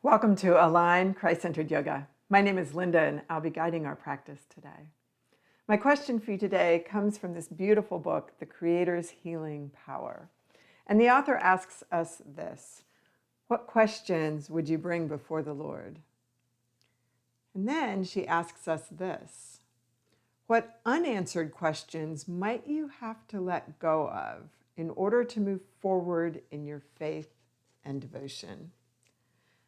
Welcome to Align Christ-Centered Yoga. My name is Linda and I'll be guiding our practice today. My question for you today comes from this beautiful book, The Creator's Healing Power. And the author asks us this: what questions would you bring before the Lord? And then she asks us this: what unanswered questions might you have to let go of in order to move forward in your faith and devotion?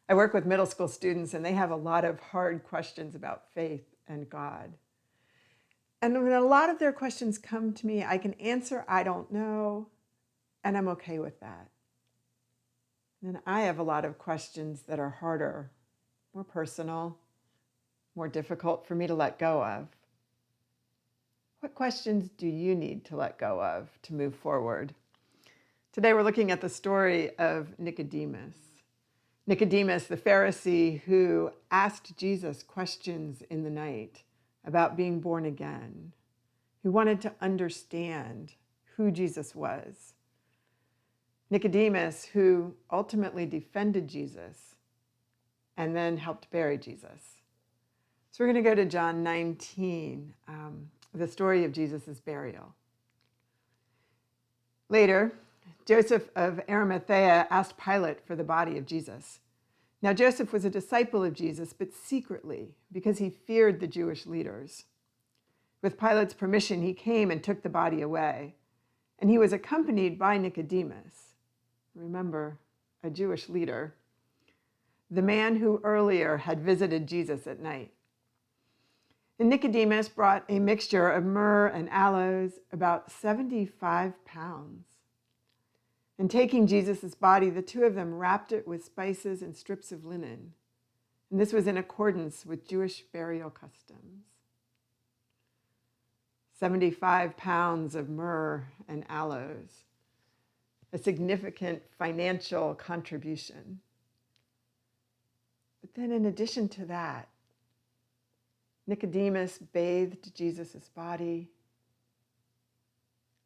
I work with middle school students and they have a lot of hard questions about faith and God. And when a lot of their questions come to me, I can answer, I don't know, and I'm okay with that. And then I have a lot of questions that are harder, more personal, more difficult for me to let go of. What questions do you need to let go of to move forward? Today we're looking at the story of Nicodemus. Nicodemus, the Pharisee who asked Jesus questions in the night about being born again, who wanted to understand who Jesus was. Nicodemus, who ultimately defended Jesus and then helped bury Jesus. So we're going to go to John 19, the story of Jesus' burial. Later, Joseph of Arimathea asked Pilate for the body of Jesus. Now, Joseph was a disciple of Jesus, but secretly, because he feared the Jewish leaders. With Pilate's permission, he came and took the body away, and he was accompanied by Nicodemus. Remember, a Jewish leader, the man who earlier had visited Jesus at night. And Nicodemus brought a mixture of myrrh and aloes, about 75 pounds. And taking Jesus' body, the two of them wrapped it with spices and strips of linen. And this was in accordance with Jewish burial customs. 75 pounds of myrrh and aloes, a significant financial contribution. But then in addition to that, Nicodemus bathed Jesus' body,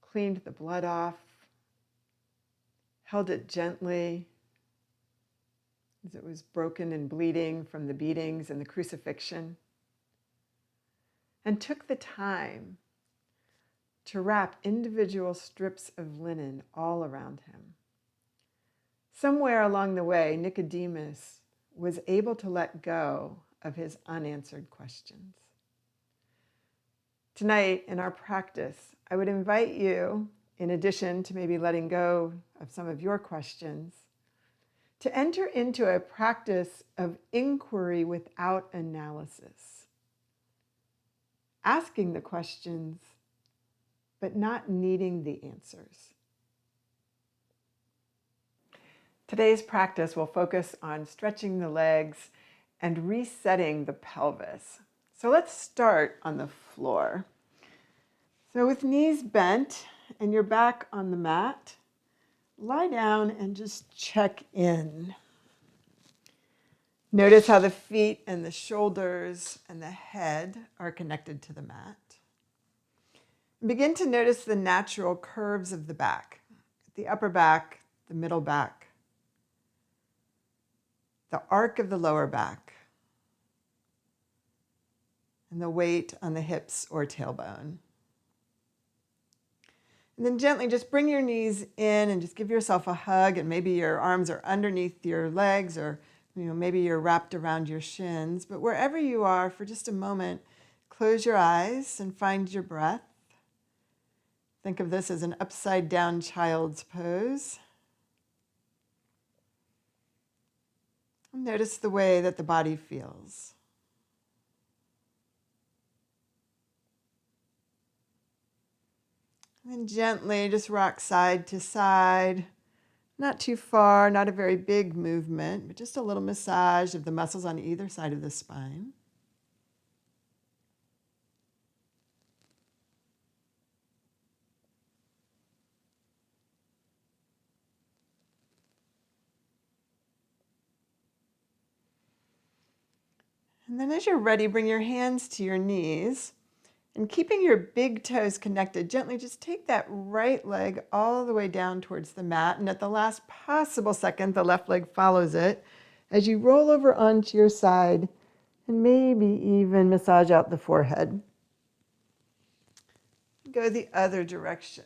cleaned the blood off, held it gently as it was broken and bleeding from the beatings and the crucifixion, and took the time to wrap individual strips of linen all around him. Somewhere along the way, Nicodemus was able to let go of his unanswered questions. Tonight, in our practice, I would invite you, in addition to maybe letting go of some of your questions, to enter into a practice of inquiry without analysis. Asking the questions, but not needing the answers. Today's practice will focus on stretching the legs and resetting the pelvis. So let's start on the floor. So with knees bent and your back on the mat, lie down and just check in. Notice how the feet and the shoulders and the head are connected to the mat. Begin to notice the natural curves of the back, the upper back, the middle back, the arc of the lower back, and the weight on the hips or tailbone. And then gently just bring your knees in and just give yourself a hug, and maybe your arms are underneath your legs, or maybe you're wrapped around your shins. But wherever you are, for just a moment, close your eyes and find your breath. Think of this as an upside down child's pose. And notice the way that the body feels. And then gently just rock side to side. Not too far, not a very big movement, but just a little massage of the muscles on either side of the spine. And then as you're ready, bring your hands to your knees. And keeping your big toes connected, gently just take that right leg all the way down towards the mat. And at the last possible second, the left leg follows it as you roll over onto your side and maybe even massage out the forehead. Go the other direction.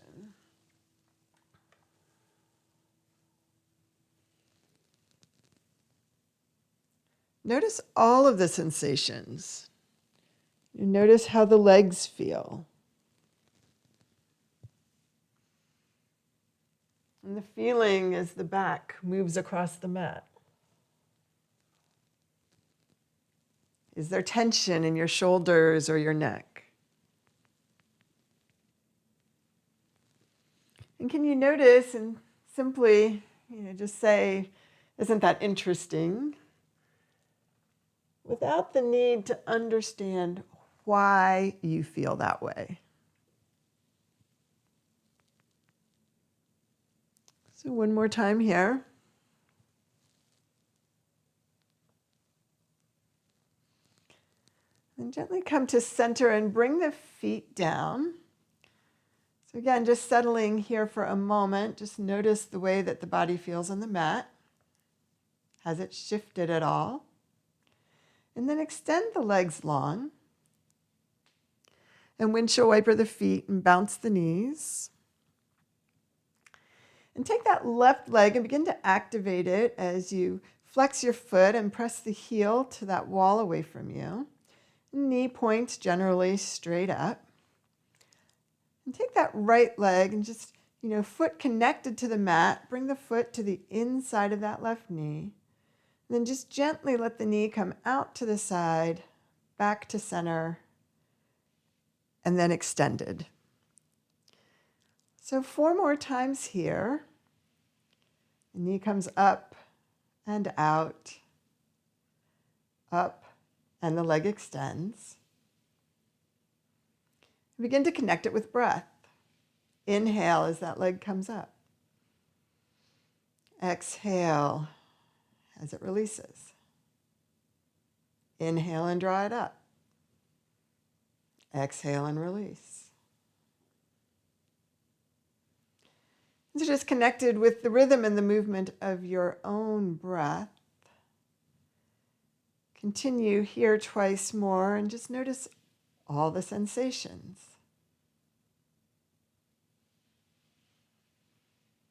Notice all of the sensations. You notice how the legs feel. And the feeling as the back moves across the mat. Is there tension in your shoulders or your neck? And can you notice and simply, just say, isn't that interesting? Without the need to understand why you feel that way. So one more time here. And gently come to center and bring the feet down. So again, just settling here for a moment. Just notice the way that the body feels on the mat. Has it shifted at all? And then extend the legs long. And windshield wiper the feet and bounce the knees. And take that left leg and begin to activate it as you flex your foot and press the heel to that wall away from you. Knee points generally straight up. And take that right leg and just, foot connected to the mat. Bring the foot to the inside of that left knee. And then just gently let the knee come out to the side, back to center, and then extended. So 4 more times here. The knee comes up and out, up, and the leg extends. Begin to connect it with breath. Inhale as that leg comes up. Exhale as it releases. Inhale and draw it up. Exhale and release. So just connected with the rhythm and the movement of your own breath. Continue here twice more and just notice all the sensations.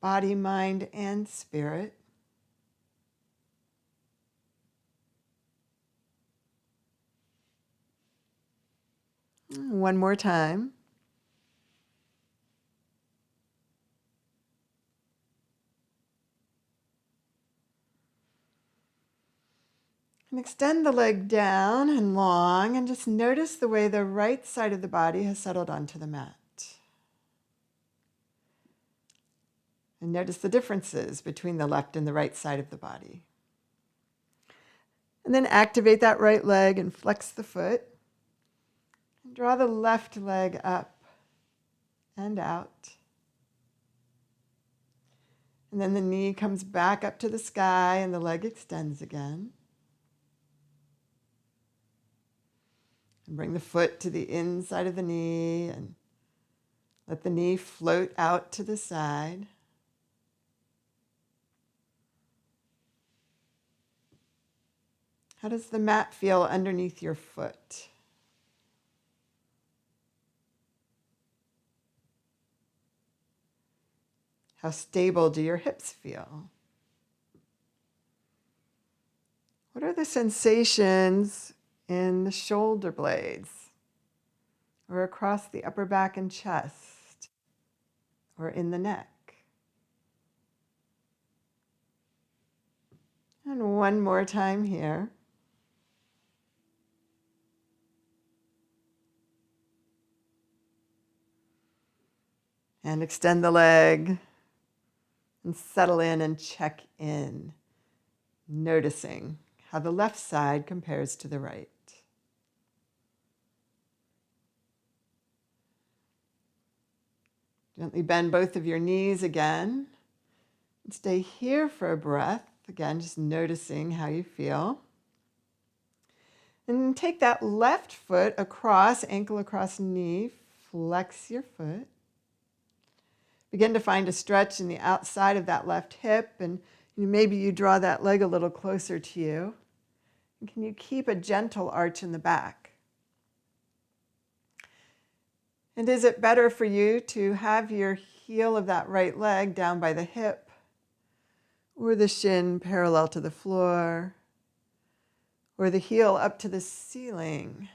Body, mind, and spirit. One more time. And extend the leg down and long and just notice the way the right side of the body has settled onto the mat. And notice the differences between the left and the right side of the body. And then activate that right leg and flex the foot. And draw the left leg up and out. And then the knee comes back up to the sky and the leg extends again. And bring the foot to the inside of the knee and let the knee float out to the side. How does the mat feel underneath your foot? How stable do your hips feel? What are the sensations in the shoulder blades, or across the upper back and chest, or in the neck? And one more time here. And extend the leg and settle in and check in, noticing how the left side compares to the right. Gently bend both of your knees again. And stay here for a breath. Again, just noticing how you feel. And take that left foot across, ankle across knee. Flex your foot. Begin to find a stretch in the outside of that left hip. And Maybe you draw that leg a little closer to you. And can you keep a gentle arch in the back? And is it better for you to have your heel of that right leg down by the hip, or the shin parallel to the floor, or the heel up to the ceiling?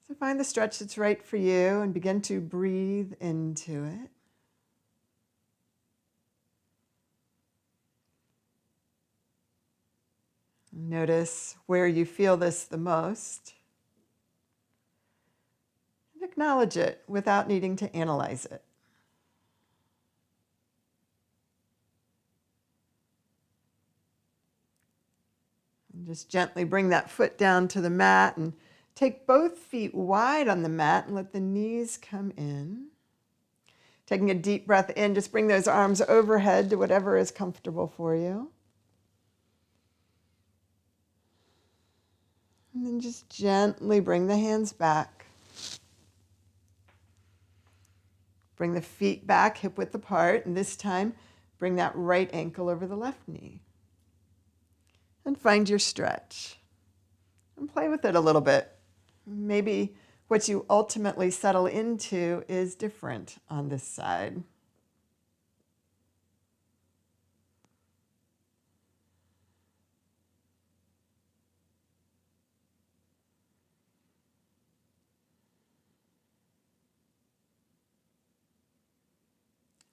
So find the stretch that's right for you and begin to breathe into it. Notice where you feel this the most. And acknowledge it without needing to analyze it. And just gently bring that foot down to the mat and take both feet wide on the mat and let the knees come in. Taking a deep breath in, just bring those arms overhead to whatever is comfortable for you. And then just gently bring the hands back. Bring the feet back, hip width apart, and this time bring that right ankle over the left knee. And find your stretch. And play with it a little bit. Maybe what you ultimately settle into is different on this side.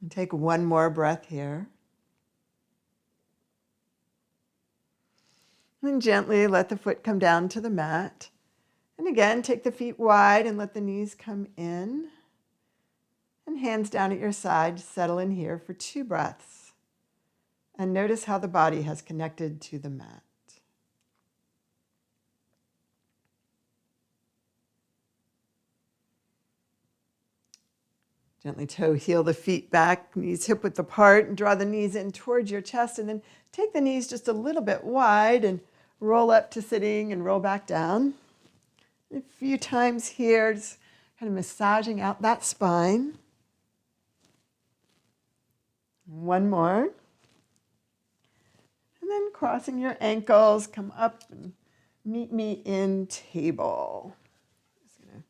And take one more breath here. And then gently let the foot come down to the mat. And again, take the feet wide and let the knees come in. And hands down at your side, settle in here for 2 breaths. And notice how the body has connected to the mat. Gently toe heel the feet back, knees hip width apart, and draw the knees in towards your chest. And then take the knees just a little bit wide and roll up to sitting and roll back down. A few times here, just kind of massaging out that spine. One more. And then crossing your ankles, come up and meet me in table. Just going to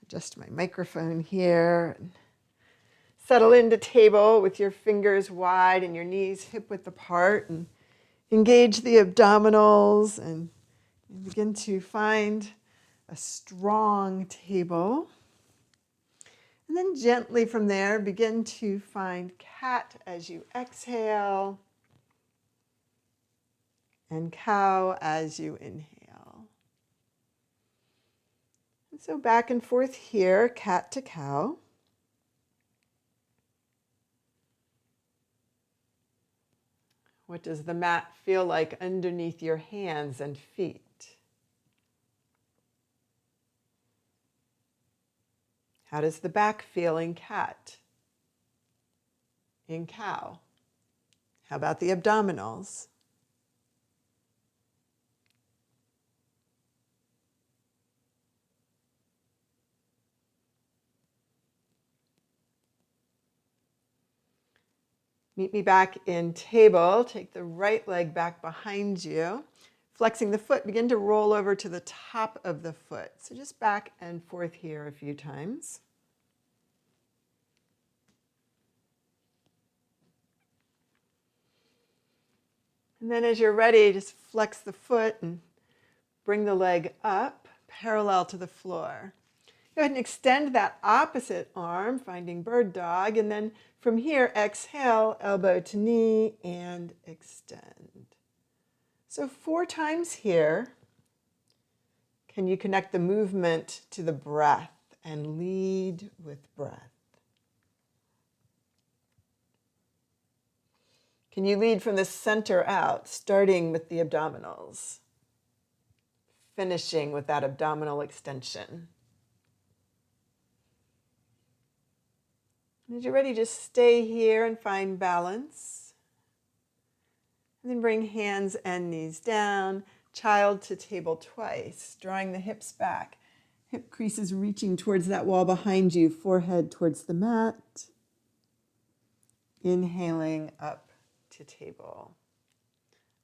adjust my microphone here. And settle into table with your fingers wide and your knees hip width apart, and engage the abdominals and begin to find a strong table. And then gently from there, begin to find cat as you exhale and cow as you inhale. And so back and forth here, cat to cow. What does the mat feel like underneath your hands and feet? How does the back feel in cat? In cow? How about the abdominals? Meet me back in table. Take the right leg back behind you. Flexing the foot, begin to roll over to the top of the foot. So just back and forth here a few times. And then as you're ready, just flex the foot and bring the leg up, parallel to the floor. Go ahead and extend that opposite arm, finding bird dog. And then from here, exhale, elbow to knee, and extend. So 4 times here. Can you connect the movement to the breath and lead with breath? Can you lead from the center out, starting with the abdominals, finishing with that abdominal extension? And as you're ready, just stay here and find balance. And then bring hands and knees down, child to table twice, drawing the hips back. Hip creases reaching towards that wall behind you, forehead towards the mat. Inhaling up to table.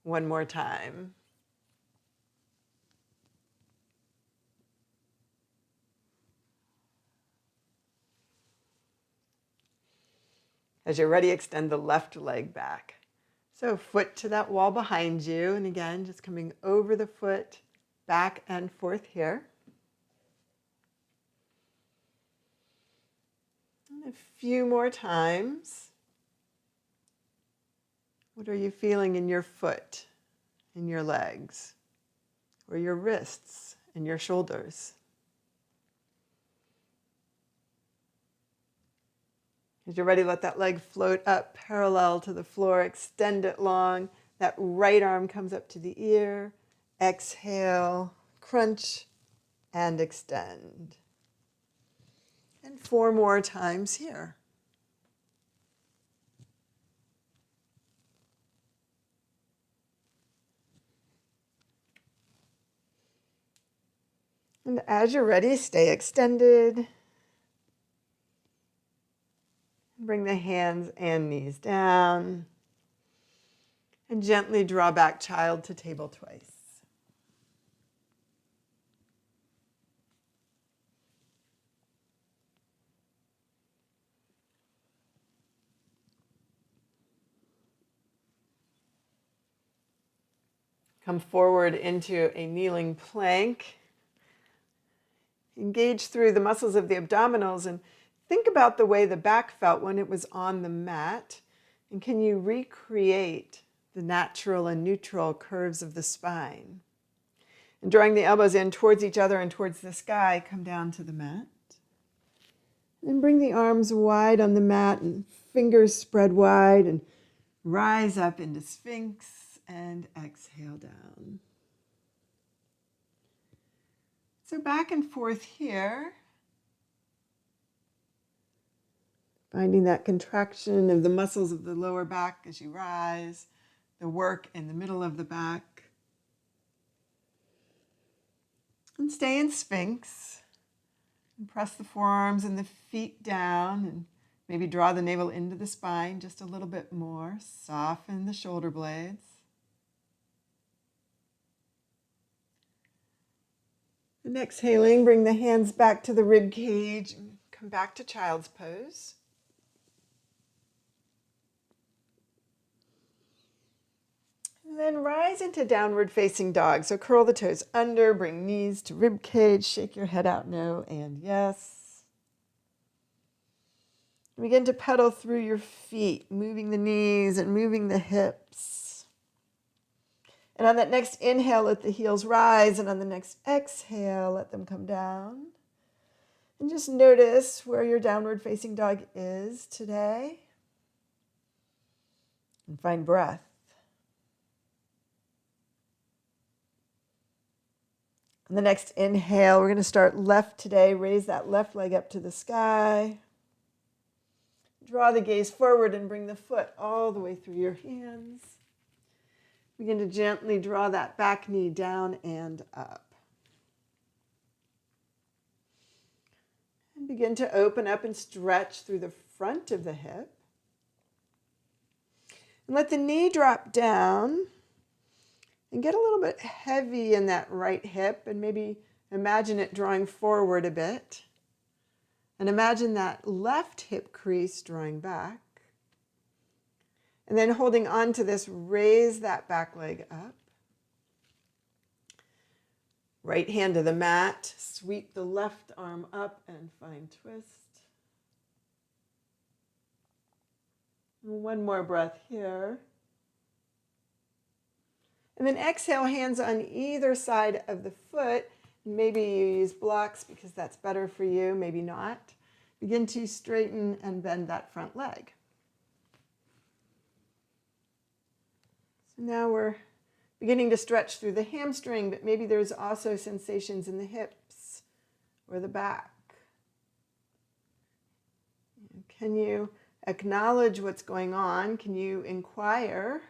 One more time. As you're ready, extend the left leg back. So foot to that wall behind you. And again, just coming over the foot, back and forth here. And a few more times. What are you feeling in your foot, in your legs, or your wrists and your shoulders? As you're ready, let that leg float up parallel to the floor. Extend it long. That right arm comes up to the ear. Exhale, crunch, and extend. And 4 more times here. And as you're ready, stay extended. Bring the hands and knees down. And gently draw back child to table twice. Come forward into a kneeling plank. Engage through the muscles of the abdominals and think about the way the back felt when it was on the mat. And can you recreate the natural and neutral curves of the spine? And drawing the elbows in towards each other and towards the sky, come down to the mat. And bring the arms wide on the mat and fingers spread wide and rise up into Sphinx and exhale down. So back and forth here. Finding that contraction of the muscles of the lower back as you rise, the work in the middle of the back. And stay in Sphinx. And press the forearms and the feet down and maybe draw the navel into the spine just a little bit more. Soften the shoulder blades. And exhaling, bring the hands back to the rib cage and come back to child's pose. And then rise into downward facing dog. So curl the toes under, bring knees to rib cage, shake your head out no and yes. And begin to pedal through your feet, moving the knees and moving the hips. And on that next inhale, let the heels rise, and on the next exhale, let them come down. And just notice where your downward facing dog is today. And find breath. On the next inhale, we're going to start left today. Raise that left leg up to the sky. Draw the gaze forward and bring the foot all the way through your hands. Begin to gently draw that back knee down and up. And begin to open up and stretch through the front of the hip. And let the knee drop down. And get a little bit heavy in that right hip and maybe imagine it drawing forward a bit. And imagine that left hip crease drawing back. And then holding on to this, raise that back leg up. Right hand to the mat, sweep the left arm up and find twist. And one more breath here. And then exhale, hands on either side of the foot. Maybe you use blocks because that's better for you, maybe not. Begin to straighten and bend that front leg. So now we're beginning to stretch through the hamstring, but maybe there's also sensations in the hips or the back. Can you acknowledge what's going on? Can you inquire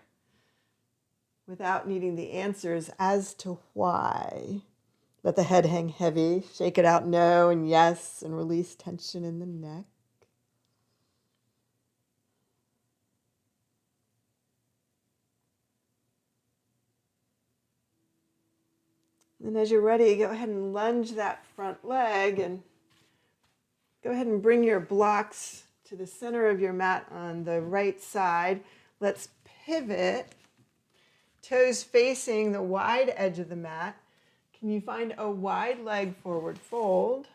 without needing the answers as to why? Let the head hang heavy. Shake it out no and yes, and release tension in the neck. And as you're ready, go ahead and lunge that front leg and go ahead and bring your blocks to the center of your mat on the right side. Let's pivot, toes facing the wide edge of the mat. Can you find a wide leg forward fold?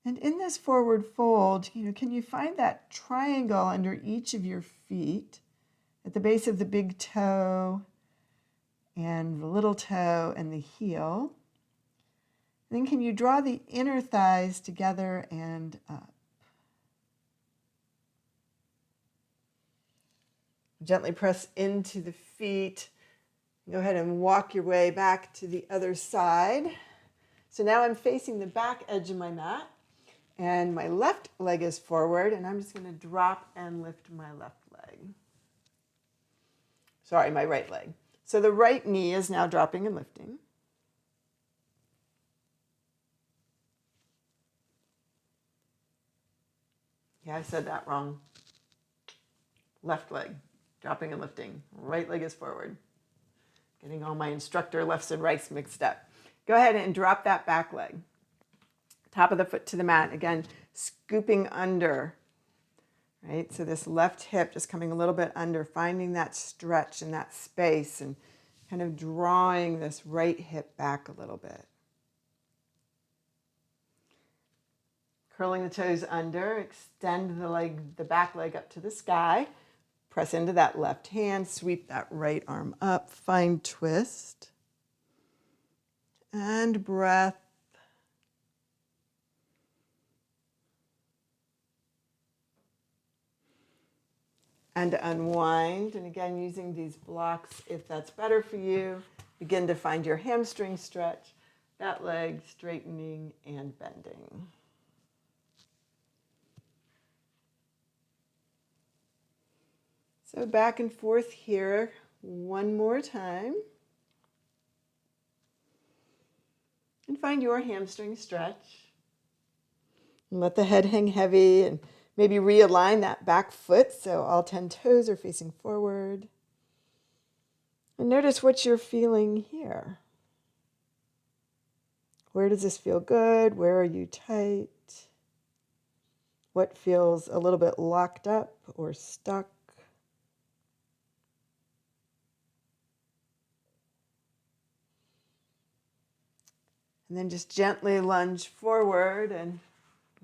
And in this forward fold, can you find that triangle under each of your feet at the base of the big toe and the little toe and the heel? And then can you draw the inner thighs together and up? Gently press into the feet. Go ahead and walk your way back to the other side. So now I'm facing the back edge of my mat. And my left leg is forward, and I'm just going to drop and lift my left leg. Sorry, my right leg. So the right knee is now dropping and lifting. Yeah, I said that wrong. Left leg, dropping and lifting. Right leg is forward. Getting all my instructor lefts and rights mixed up. Go ahead and drop that back leg. Top of the foot to the mat, again, scooping under, right? So this left hip just coming a little bit under, finding that stretch and that space and kind of drawing this right hip back a little bit. Curling the toes under, extend the back leg up to the sky, press into that left hand, sweep that right arm up, find twist, and breath. And unwind. And again, using these blocks, if that's better for you, begin to find your hamstring stretch, that leg straightening and bending. So back and forth here one more time. And find your hamstring stretch. And let the head hang heavy and maybe realign that back foot so all 10 toes are facing forward. And notice what you're feeling here. Where does this feel good? Where are you tight? What feels a little bit locked up or stuck? And then just gently lunge forward and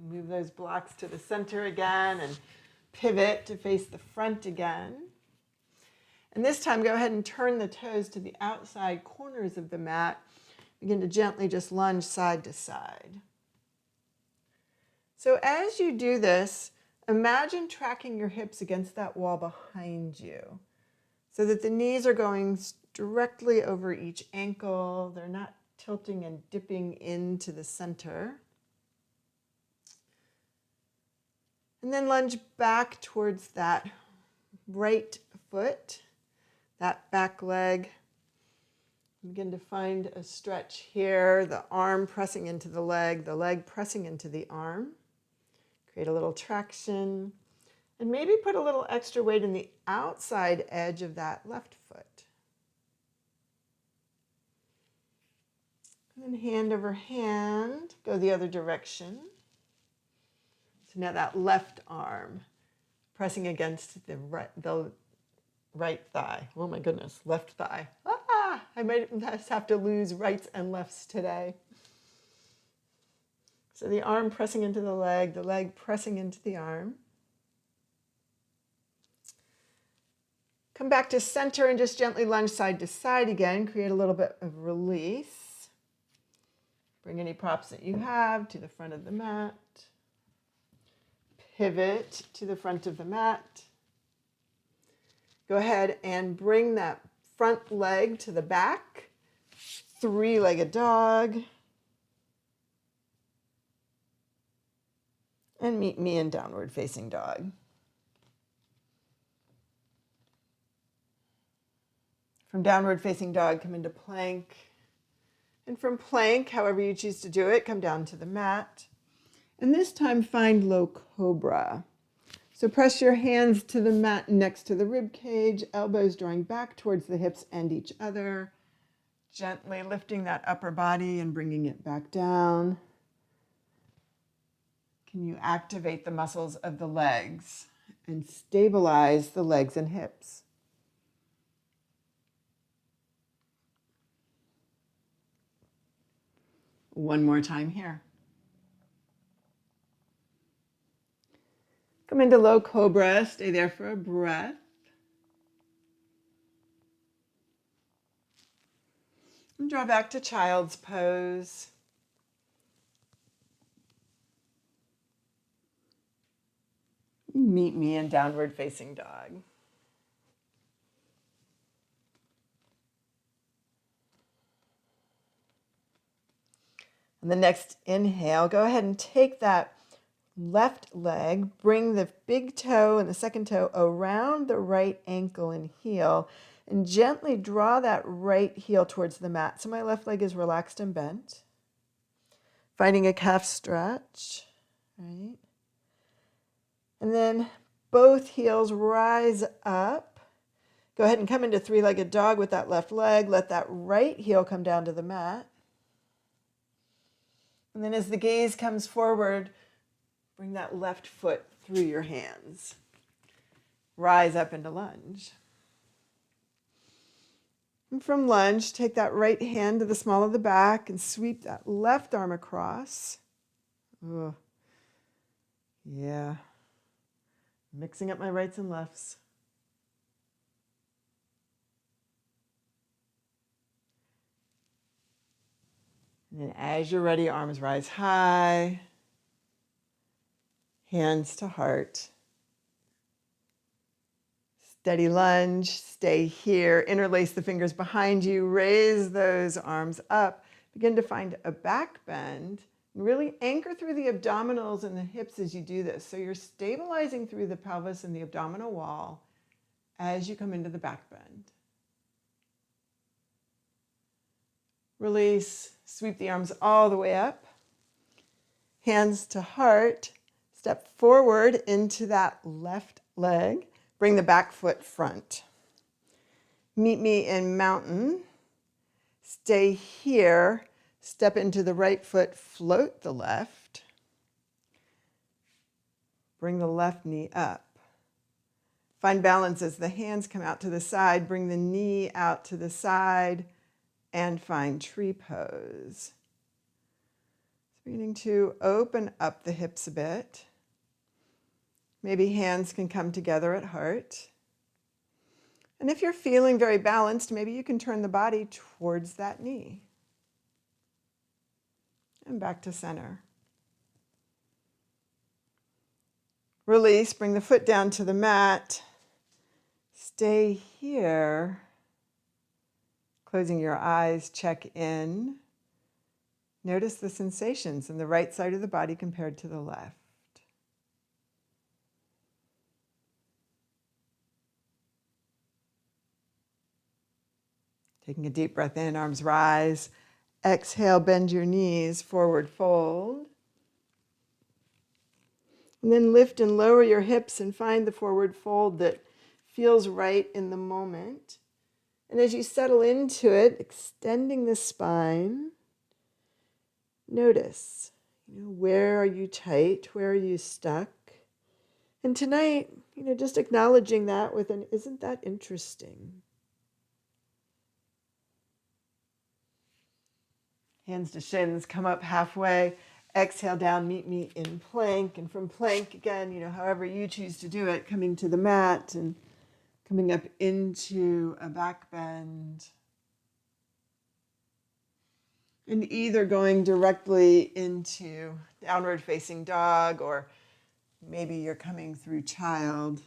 move those blocks to the center again and pivot to face the front again. And this time, go ahead and turn the toes to the outside corners of the mat. Begin to gently just lunge side to side. So as you do this, imagine tracking your hips against that wall behind you so that the knees are going directly over each ankle. They're not tilting and dipping into the center. And then lunge back towards that right foot, that back leg. Begin to find a stretch here, the arm pressing into the leg pressing into the arm. Create a little traction. And maybe put a little extra weight in the outside edge of that left foot. And then hand over hand, go the other direction. So now that left arm pressing against the right thigh. Oh my goodness, left thigh. I might just have to lose rights and lefts today. So the arm pressing into the leg pressing into the arm. Come back to center and just gently lunge side to side again. Create a little bit of release. Bring any props that you have to the front of the mat. Pivot to the front of the mat. Go ahead and bring that front leg to the back. Three-legged dog. And meet me in downward facing dog. From downward facing dog, come into plank. And from plank, however you choose to do it, come down to the mat. And this time find low cobra. So press your hands to the mat next to the rib cage, elbows drawing back towards the hips and each other. Gently lifting that upper body and bringing it back down. Can you activate the muscles of the legs and stabilize the legs and hips? One more time here. Come into low cobra, stay there for a breath. And draw back to child's pose. Meet me in downward facing dog. And the next inhale, go ahead and take that left leg, bring the big toe and the second toe around the right ankle and heel, and gently draw that right heel towards the mat. So my left leg is relaxed and bent. Finding a calf stretch, right? And then both heels rise up. Go ahead and come into three-legged dog with that left leg. Let that right heel come down to the mat. And then as the gaze comes forward, bring that left foot through your hands. Rise up into lunge. And from lunge, take that right hand to the small of the back and sweep that left arm across. Oh, yeah. Mixing up my rights and lefts. And then as you're ready, arms rise high. Hands to heart. Steady lunge, stay here. Interlace the fingers behind you. Raise those arms up. Begin to find a back bend. And really anchor through the abdominals and the hips as you do this. So you're stabilizing through the pelvis and the abdominal wall as you come into the back bend. Release, sweep the arms all the way up. Hands to heart. Step forward into that left leg. Bring the back foot front. Meet me in mountain. Stay here. Step into the right foot, float the left. Bring the left knee up. Find balance as the hands come out to the side. Bring the knee out to the side and find tree pose. Beginning to open up the hips a bit. Maybe hands can come together at heart. And if you're feeling very balanced, maybe you can turn the body towards that knee. And back to center. Release, bring the foot down to the mat. Stay here. Closing your eyes, check in. Notice the sensations in the right side of the body compared to the left. Taking a deep breath in, arms rise. Exhale, bend your knees, forward fold. And then lift and lower your hips and find the forward fold that feels right in the moment. And as you settle into it, extending the spine, notice, where are you tight? Where are you stuck? And tonight, just acknowledging that with an, isn't that interesting? Hands to shins, come up halfway. Exhale down, meet me in plank. And from plank, again, however you choose to do it, coming to the mat and coming up into a back bend. And either going directly into downward facing dog, or maybe you're coming through child.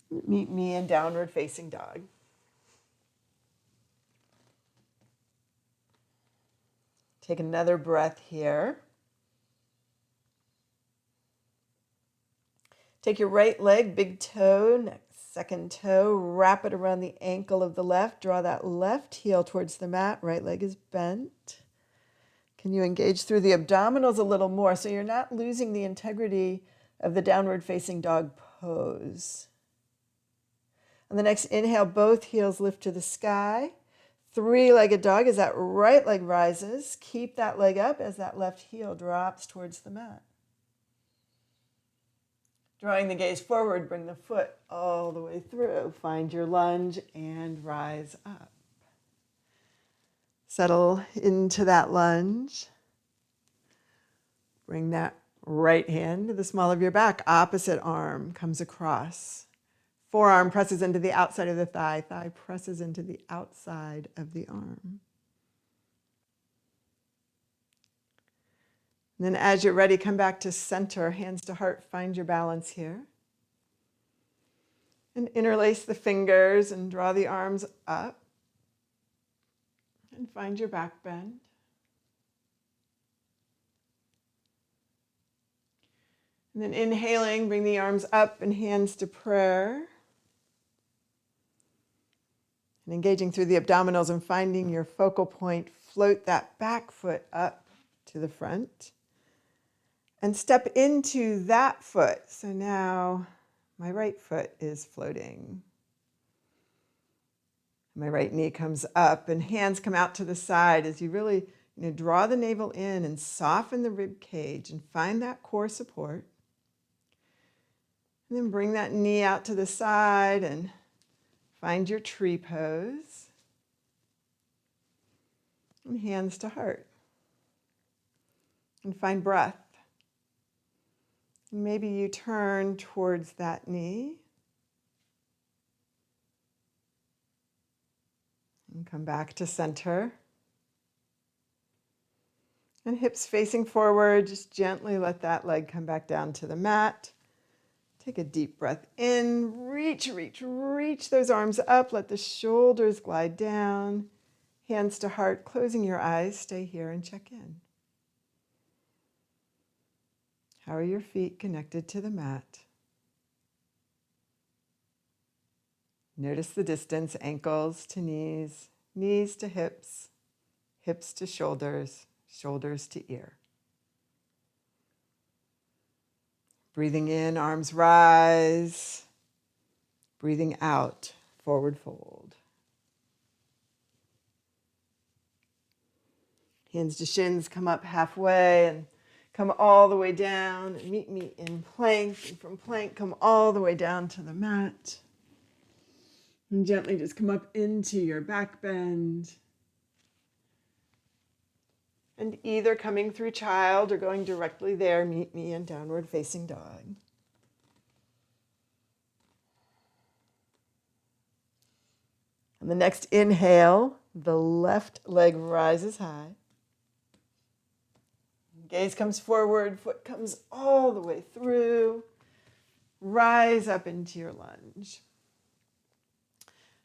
Meet me in downward facing dog. Take another breath here. Take your right leg, big toe, next second toe, wrap it around the ankle of the left. Draw that left heel towards the mat. Right leg is bent. Can you engage through the abdominals a little more so you're not losing the integrity of the downward facing dog pose. On the next inhale, both heels lift to the sky. Three-legged dog as that right leg rises. Keep that leg up as that left heel drops towards the mat. Drawing the gaze forward, bring the foot all the way through. Find your lunge and rise up. Settle into that lunge. Bring that right hand to the small of your back. Opposite arm comes across. Forearm presses into the outside of the thigh. Thigh presses into the outside of the arm. And then as you're ready, come back to center, hands to heart. Find your balance here. And interlace the fingers and draw the arms up. And find your back bend. And then inhaling, bring the arms up and hands to prayer. And engaging through the abdominals and finding your focal point, float that back foot up to the front. And step into that foot. So now my right foot is floating. My right knee comes up and hands come out to the side as you really draw the navel in and soften the rib cage and find that core support. And then bring that knee out to the side and find your tree pose. And hands to heart. And find breath. And maybe you turn towards that knee. And come back to center. And hips facing forward, just gently let that leg come back down to the mat. Take a deep breath in, reach those arms up, let the shoulders glide down, hands to heart, closing your eyes, stay here and check in. How are your feet connected to the mat? Notice the distance, ankles to knees, knees to hips, hips to shoulders, shoulders to ear. Breathing in, arms rise. Breathing out, forward fold. Hands to shins, come up halfway and come all the way down. And meet me in plank. And from plank, come all the way down to the mat. And gently just come up into your back bend. And either coming through child or going directly there, meet me in downward facing dog. On the next inhale, the left leg rises high. Gaze comes forward, foot comes all the way through. Rise up into your lunge.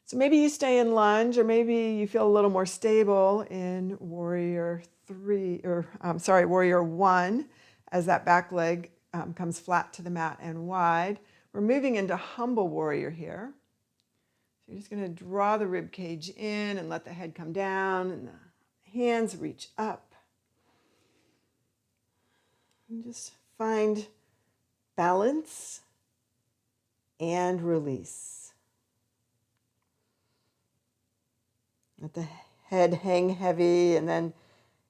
So maybe you stay in lunge, or maybe you feel a little more stable in warrior one, as that back leg comes flat to the mat and wide. We're moving into humble warrior here. So you're just going to draw the rib cage in and let the head come down and the hands reach up. And just find balance and release. Let the head hang heavy, and then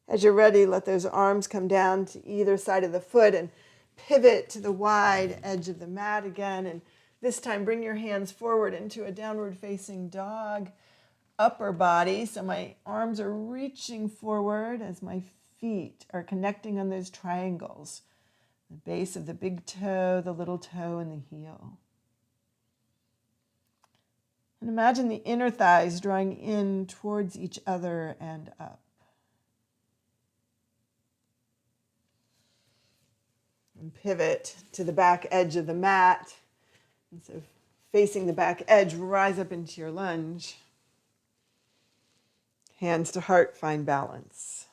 as you're ready, let those arms come down to either side of the foot and pivot to the wide edge of the mat again. And this time, bring your hands forward into a downward facing dog, upper body. So my arms are reaching forward as my feet are connecting on those triangles. The base of the big toe, the little toe, and the heel. And imagine the inner thighs drawing in towards each other and up. And pivot to the back edge of the mat. And so facing the back edge, rise up into your lunge. Hands to heart, find balance.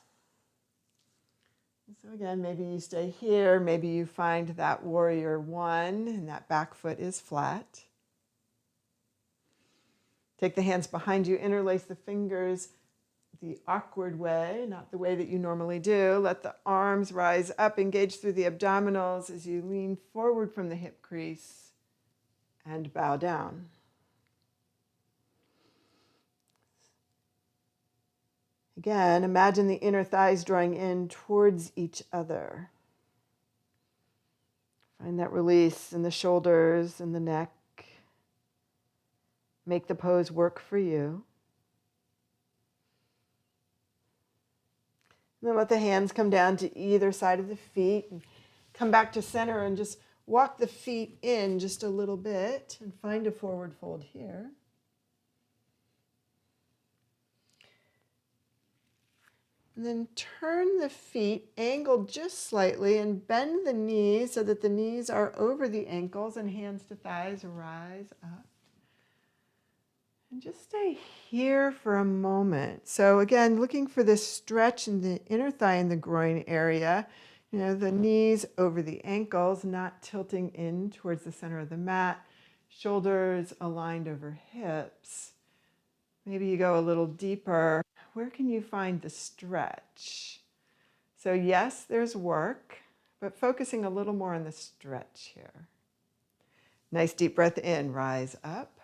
So again, maybe you stay here. Maybe you find that warrior one and that back foot is flat. Take the hands behind you, interlace the fingers, the awkward way, not the way that you normally do. Let the arms rise up, engage through the abdominals as you lean forward from the hip crease and bow down. Again, imagine the inner thighs drawing in towards each other. Find that release in the shoulders and the neck. Make the pose work for you. And then let the hands come down to either side of the feet and come back to center and just walk the feet in just a little bit and find a forward fold here. And then turn the feet, angle just slightly, and bend the knees so that the knees are over the ankles and hands to thighs rise up. And just stay here for a moment. So again, looking for this stretch in the inner thigh and the groin area. You know, the knees over the ankles, not tilting in towards the center of the mat. Shoulders aligned over hips. Maybe you go a little deeper. Where can you find the stretch? So yes, there's work, but focusing a little more on the stretch here. Nice deep breath in, rise up.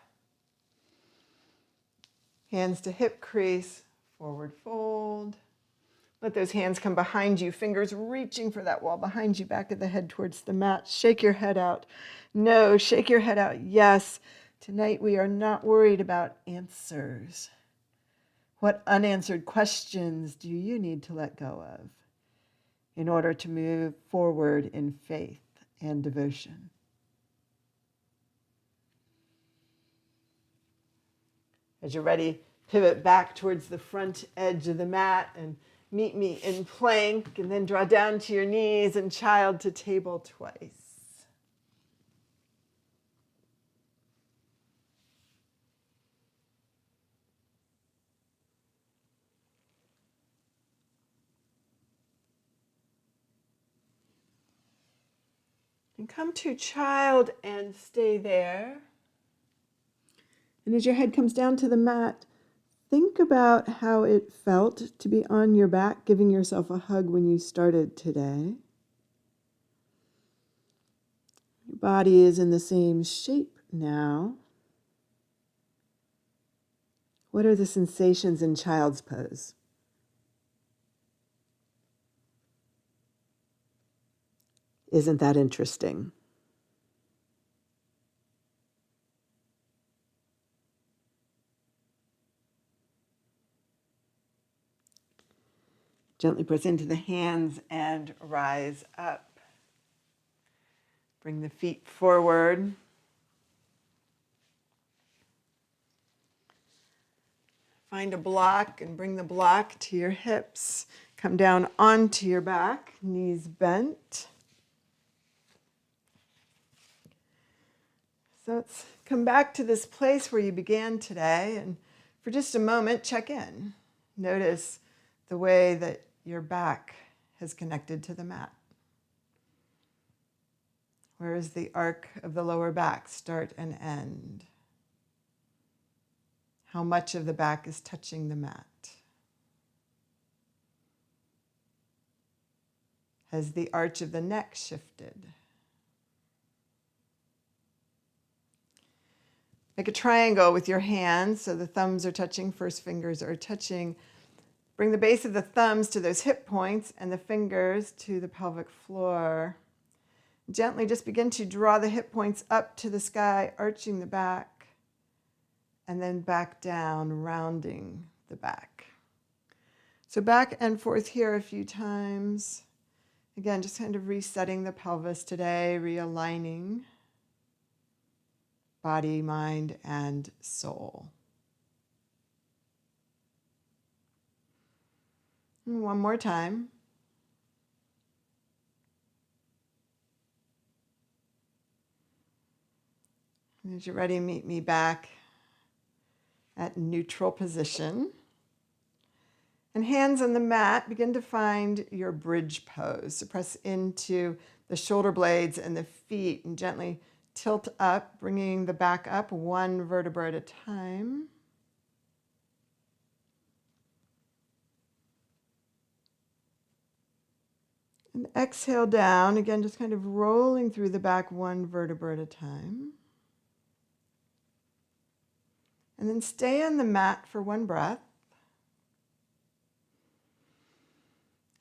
Hands to hip crease, forward fold. Let those hands come behind you, fingers reaching for that wall behind you, back of the head towards the mat. Shake your head out. No, shake your head out. Yes, tonight we are not worried about answers. What unanswered questions do you need to let go of in order to move forward in faith and devotion? As you're ready, pivot back towards the front edge of the mat and meet me in plank, and then draw down to your knees and child to table twice. And come to child and stay there. And as your head comes down to the mat, think about how it felt to be on your back, giving yourself a hug when you started today. Your body is in the same shape now. What are the sensations in child's pose? Isn't that interesting? Gently press into the hands and rise up. Bring the feet forward. Find a block and bring the block to your hips. Come down onto your back, knees bent. So let's come back to this place where you began today, and for just a moment, check in. Notice the way that your back has connected to the mat. Where is the arc of the lower back start and end? How much of the back is touching the mat? Has the arch of the neck shifted? Make a triangle with your hands so the thumbs are touching, first fingers are touching. Bring the base of the thumbs to those hip points and the fingers to the pelvic floor. Gently just begin to draw the hip points up to the sky, arching the back, and then back down, rounding the back. So back and forth here a few times. Again, just kind of resetting the pelvis today, realigning body, mind, and soul. And one more time. And as you're ready, meet me back at neutral position. And hands on the mat, begin to find your bridge pose. So press into the shoulder blades and the feet and gently tilt up, bringing the back up one vertebra at a time. And exhale down, again, just kind of rolling through the back one vertebra at a time. And then stay on the mat for one breath.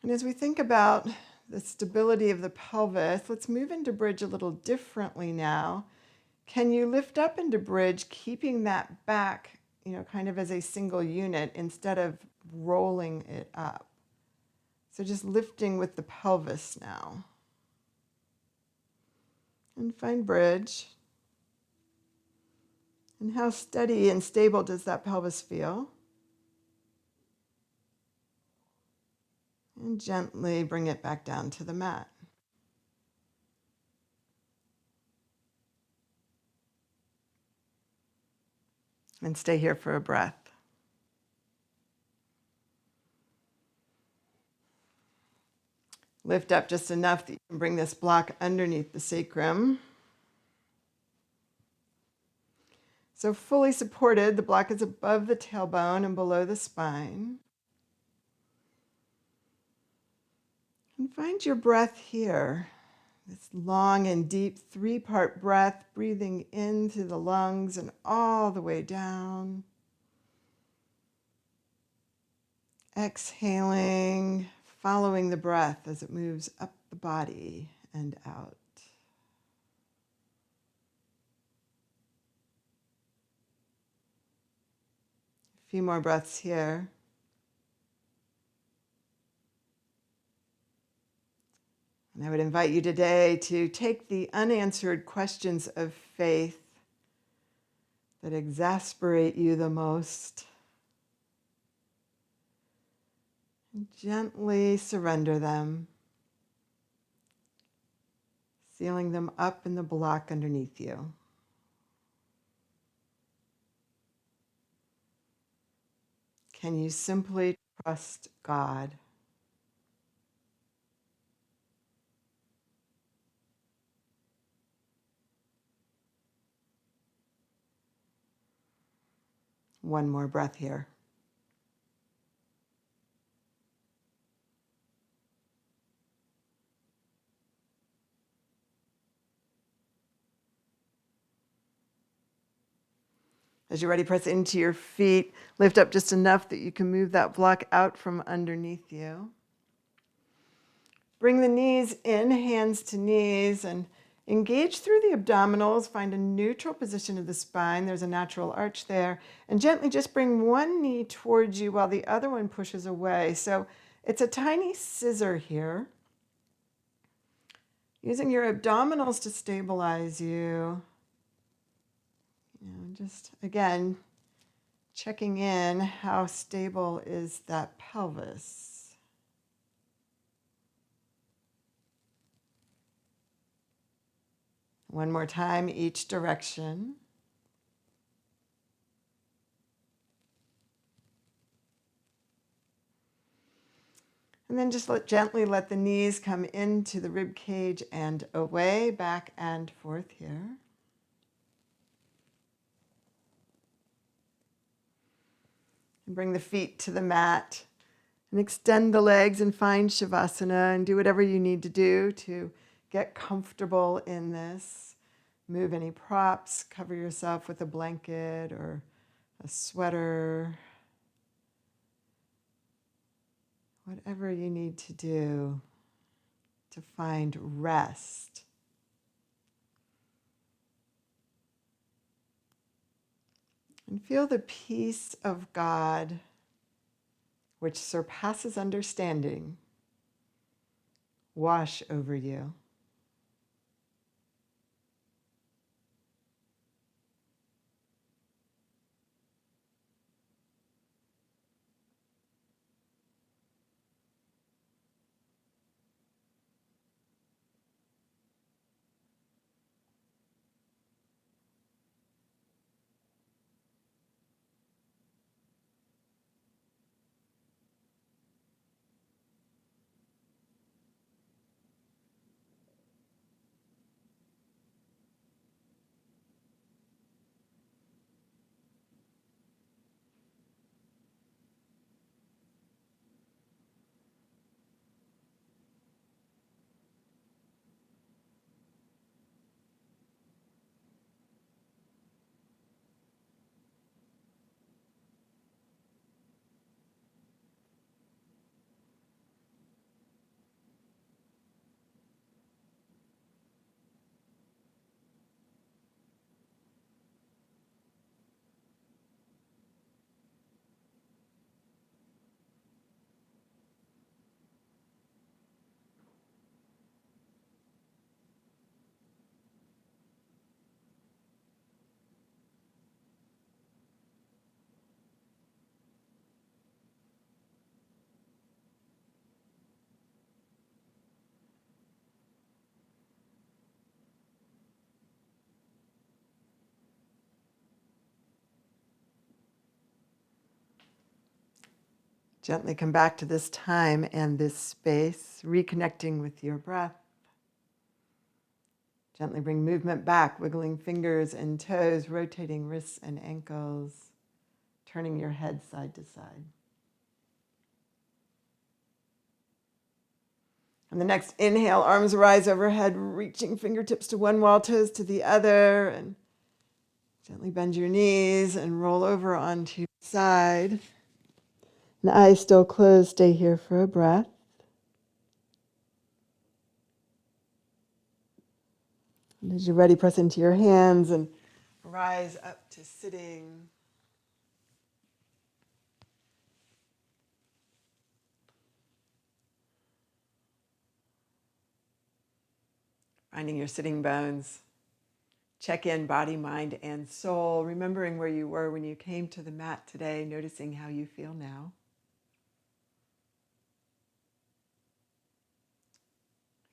And as we think about the stability of the pelvis, let's move into bridge a little differently now. Can you lift up into bridge, keeping that back, kind of as a single unit instead of rolling it up? So just lifting with the pelvis now. And find bridge. And how steady and stable does that pelvis feel? And gently bring it back down to the mat. And stay here for a breath. Lift up just enough that you can bring this block underneath the sacrum. So fully supported, the block is above the tailbone and below the spine. And find your breath here. This long and deep 3-part breath, breathing in through the lungs and all the way down. Exhaling, following the breath as it moves up the body and out. A few more breaths here. And I would invite you today to take the unanswered questions of faith that exasperate you the most and gently surrender them, sealing them up in the block underneath you. Can you simply trust God? One more breath here. As you're ready, press into your feet. Lift up just enough that you can move that block out from underneath you. Bring the knees in, hands to knees, and engage through the abdominals. Find a neutral position of the spine. There's a natural arch there. And gently just bring one knee towards you while the other one pushes away. So it's a tiny scissor here. Using your abdominals to stabilize you. Just, again, checking in, how stable is that pelvis? One more time, each direction. And then just gently let the knees come into the rib cage and away, back and forth here. And bring the feet to the mat and extend the legs and find Shavasana and do whatever you need to do to get comfortable in this. Move any props, cover yourself with a blanket or a sweater. Whatever you need to do to find rest. And feel the peace of God, which surpasses understanding, wash over you. Gently come back to this time and this space, reconnecting with your breath. Gently bring movement back, wiggling fingers and toes, rotating wrists and ankles, turning your head side to side. On the next inhale, arms rise overhead, reaching fingertips to one wall, toes to the other, and gently bend your knees and roll over onto your side. And eyes still closed, stay here for a breath. And as you're ready, press into your hands and rise up to sitting. Finding your sitting bones. Check in body, mind, and soul, remembering where you were when you came to the mat today, noticing how you feel now.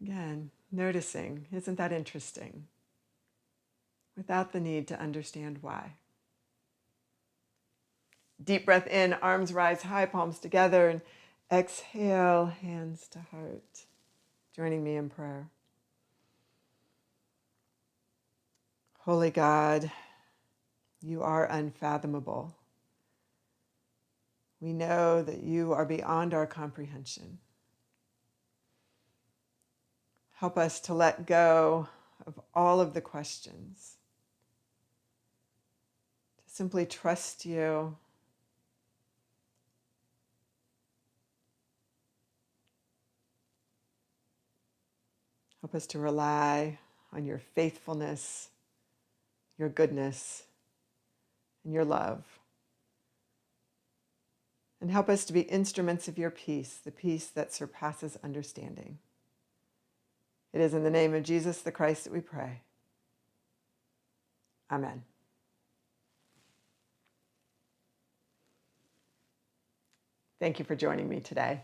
Again, noticing, isn't that interesting? Without the need to understand why. Deep breath in, arms rise high, palms together, and exhale, hands to heart. Joining me in prayer. Holy God, you are unfathomable. We know that you are beyond our comprehension. Help us to let go of all of the questions, to simply trust you, help us to rely on your faithfulness, your goodness, and your love. And help us to be instruments of your peace, the peace that surpasses understanding. It is in the name of Jesus the Christ that we pray. Amen. Thank you for joining me today.